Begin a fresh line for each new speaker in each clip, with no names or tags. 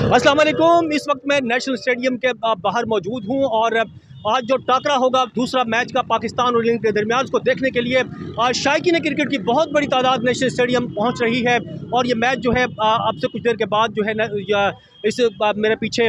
अस्सलाम वालेकुम। इस वक्त मैं नेशनल स्टेडियम के बाहर मौजूद हूँ और आज जो टाकरा होगा दूसरा मैच का पाकिस्तान और इंग्लैंड के दरमियान, उसको देखने के लिए आज शायकीन क्रिकेट की बहुत बड़ी तादाद नेशनल स्टेडियम पहुँच रही है। और ये मैच जो है अब से कुछ देर के बाद जो है इस मेरे पीछे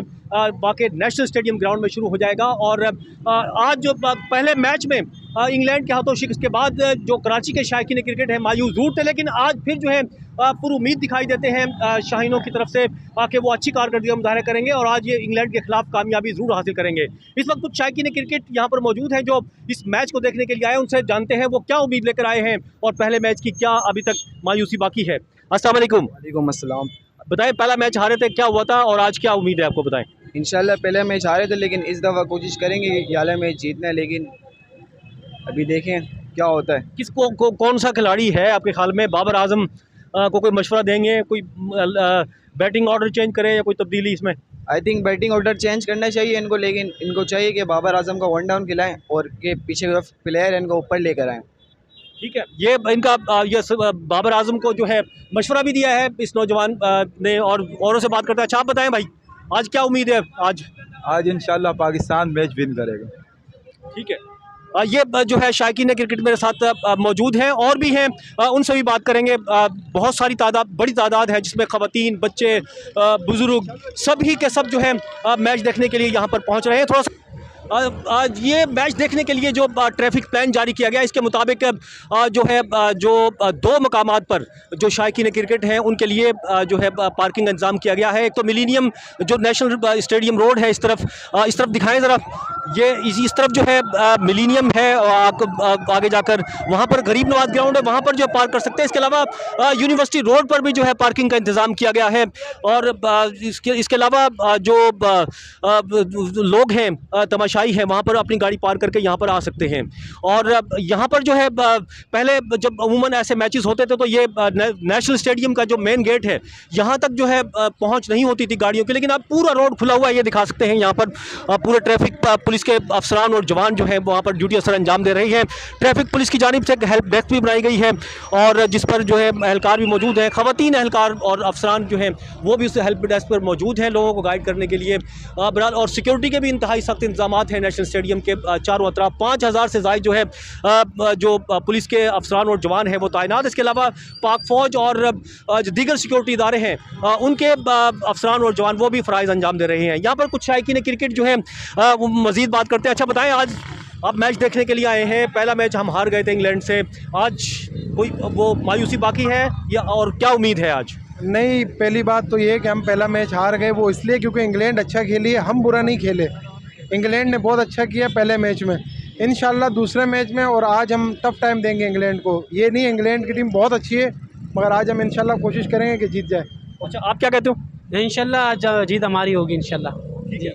वाक़ई नेशनल स्टेडियम ग्राउंड में शुरू हो जाएगा। और आज जो पहले मैच में इंग्लैंड के हाथों शिकस्त के बाद जो कराची के शायकीन क्रिकेट है मायूस ज़रूर थे, लेकिन आज फिर जो है पूरी उम्मीद दिखाई देते हैं शाहीनों की तरफ से कि वो अच्छी कारकर्दगी का मुजाहरा करेंगे और आज ये इंग्लैंड के खिलाफ कामयाबी ज़रूर हासिल करेंगे। इस वक्त कुछ शायकीन क्रिकेट यहाँ पर मौजूद हैं जो इस मैच को देखने के लिए आए, उनसे जानते हैं वो क्या उम्मीद लेकर आए हैं और पहले मैच की क्या अभी तक मायूसी बाकी है। अस्सलाम वालेकुम।
वालेकुम अस्सलाम।
बताएं, पहला मैच हारे थे, क्या हुआ था और आज क्या उम्मीद है आपको, बताएं।
इंशाल्लाह पहले मैच हारे थे, लेकिन इस दफ़ा कोशिश करेंगे कि वाला मैच जीतना है, लेकिन अभी देखें क्या होता है।
किसको कौन सा खिलाड़ी है आपके ख्याल में? बाबर आजम को कोई मशवरा देंगे, कोई बैटिंग ऑर्डर चेंज करे या कोई तब्दीली इसमें?
I think batting order change करना चाहिए इनको, लेकिन इनको चाहिए कि बाबर आजम का वन डाउन खिलाएं और के पीछे जो प्लेयर है इनको ऊपर लेकर आएँ।
ठीक है, ये इनका ये बाबर आजम को जो है मशवरा भी दिया है इस नौजवान ने और औरों से बात करते हैं। अच्छा, आप बताएं भाई, आज क्या उम्मीद है? आज
इंशाल्लाह पाकिस्तान मैच विन करेगा।
ठीक है, ये जो है शायकीन क्रिकेट मेरे साथ मौजूद हैं और भी हैं, उनसे भी बात करेंगे। बहुत सारी तादाद, बड़ी तादाद है जिसमें ख़वातीन, बच्चे, बुज़ुर्ग सभी के सब जो है मैच देखने के लिए यहाँ पर पहुँच रहे हैं। थोड़ा सा आज ये मैच देखने के लिए जो ट्रैफिक प्लान जारी किया गया, इसके मुताबिक जो है जो दो मकामात पर जो शायकीन क्रिकेट हैं उनके लिए जो है पार्किंग का इंतज़ाम किया गया है। एक तो मिलीनियम जो नेशनल स्टेडियम रोड है, इस तरफ दिखाएं ज़रा, ये इस तरफ जो है मिलीनियम है और आगे जाकर वहाँ पर गरीब नवाज ग्राउंड है, वहाँ पर जो पार्क कर सकते हैं। इसके अलावा यूनिवर्सिटी रोड पर भी जो है पार्किंग का इंतज़ाम किया गया है। और इसके अलावा जो लोग हैं तमाशाई है वहाँ पर अपनी गाड़ी पार्क करके यहाँ पर आ सकते हैं। और यहाँ पर जो है पहले जब अमूमन ऐसे मैचेस होते थे तो ये नेशनल स्टेडियम का जो मेन गेट है यहाँ तक जो है पहुँच नहीं होती थी गाड़ियों की, लेकिन अब पूरा रोड खुला हुआ है, ये दिखा सकते हैं। यहाँ पर पूरे ट्रैफिक पुलिस के अफसरान और जवान जो है वहाँ पर ड्यूटी असर अंजाम दे रही हैं। ट्रैफिक पुलिस की जानिब से एक हेल्प डेस्क भी बनाई गई है और जिस पर जो है एहलकार भी मौजूद हैं, ख़वातीन एहलकार और अफसरान जो हैं वो भी उस हेल्प डेस्क पर मौजूद हैं लोगों को गाइड करने के लिए। और सिक्योरिटी के भी इंतहाई सख्त इंतजाम है नेशनल स्टेडियम के चारों अतराफ। 5000 से ज़ायद जो है जो पुलिस के अफसरान और जवान हैं वो तैनात। इसके अलावा पाक फ़ौज और जो दीगर सिक्योरिटी इदारे हैं उनके अफसरान और जवान वो भी फ़राइज़ अंजाम दे रहे हैं। यहाँ पर कुछ शायकीन क्रिकेट जो है वो मज़ीद बात करते हैं। अच्छा बताएं, आज आप मैच देखने के लिए आए हैं, पहला मैच हम हार गए थे इंग्लैंड से, आज कोई वो मायूसी बाकी है या और क्या उम्मीद है आज?
नहीं, पहली बात तो ये है कि हम पहला मैच हार गए, वो इसलिए क्योंकि इंग्लैंड अच्छा खेली है, हम बुरा नहीं खेले। इंग्लैंड ने बहुत अच्छा किया पहले मैच में, इंशाल्लाह दूसरे मैच में और आज हम टफ टाइम देंगे इंग्लैंड को। ये नहीं, इंग्लैंड की टीम बहुत अच्छी है, मगर आज हम इंशाल्लाह कोशिश करेंगे कि जीत जाए।
अच्छा, आप क्या कहते हो?
इंशाल्लाह आज जीत हमारी होगी इंशाल्लाह।
ठीक है।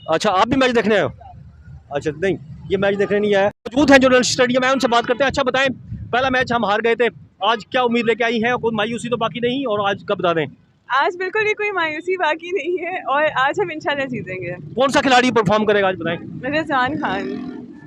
अच्छा, आप भी मैच देखने आए हो? अच्छा, नहीं, ये मैच देखने नहीं आया। मौजूद हैं जो नेशनल स्टेडियम है, उनसे बात करते हैं। अच्छा बताएं, पहला मैच हम हार गए थे, आज क्या उम्मीद लेके आई हैं? कोई मायूसी तो बाकी नहीं? और आज कब बता दें?
आज बिल्कुल भी कोई मायूसी बाकी नहीं है और आज हम इंशाल्लाह जीतेंगे।
कौन सा खिलाड़ी परफॉर्म करेगा आज, बताएं?
रिजवान खान।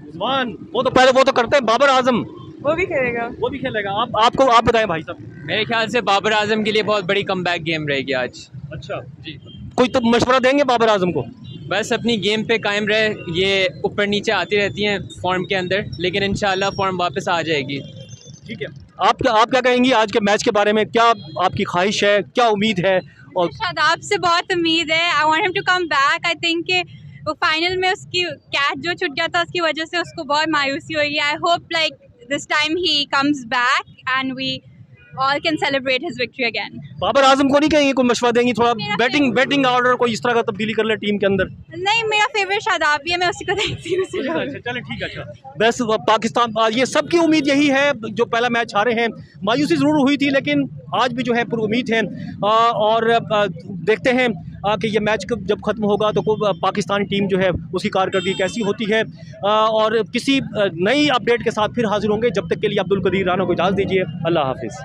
रिजवान, वो तो करते हैं। बाबर आजम
वो भी खेलेगा।
वो भी खेलेगा। आप बताएं भाई साहब।
मेरे ख्याल से बाबर आजम के लिए बहुत बड़ी कमबैक गेम रहेगी आज।
अच्छा जी, कोई तो मशवरा देंगे बाबर आजम को?
बस अपनी गेम पे कायम रहे, ये ऊपर नीचे आती रहती हैं फॉर्म के अंदर, लेकिन इंशाल्लाह फॉर्म वापस आ जाएगी। ठीक है, आप क्या कहेंगी आज के मैच के बारे में? क्या आपकी ख्वाहिश है, क्या उम्मीद है? और
शादाब से बहुत उम्मीद है। I want him to come back. I think कि वो फाइनल में उसकी कैच जो छूट गया था उसकी वजह से उसको बहुत मायूसी हुई। I hope like this time he comes back and we all can celebrate his victory again.
Babar Azam को नहीं कहेंगे, कोई मशवरा देंगी थोड़ा बैटिंग ऑर्डर कोई इस तरह का तब्दीली कर ले टीम के अंदर?
नहीं, मेरा फेवरेट शादाब भी है, मैं उसी को देखती हूँ।
चले ठीक है। अच्छा, बस पाकिस्तान, ये सबकी उम्मीद यही है। जो पहला मैच हारे हैं, मायूसी ज़रूर हुई थी, लेकिन आज भी जो है पूरी उम्मीद है। और देखते हैं कि ये मैच जब ख़त्म होगा तो पाकिस्तानी टीम जो है उसकी कारकर्दगी कैसी होती है। और किसी नई अपडेट के साथ फिर हाजिर होंगे। जब तक के लिए अब्दुल कदीर राना को इजाज़त दीजिए। अल्लाह हाफिज़।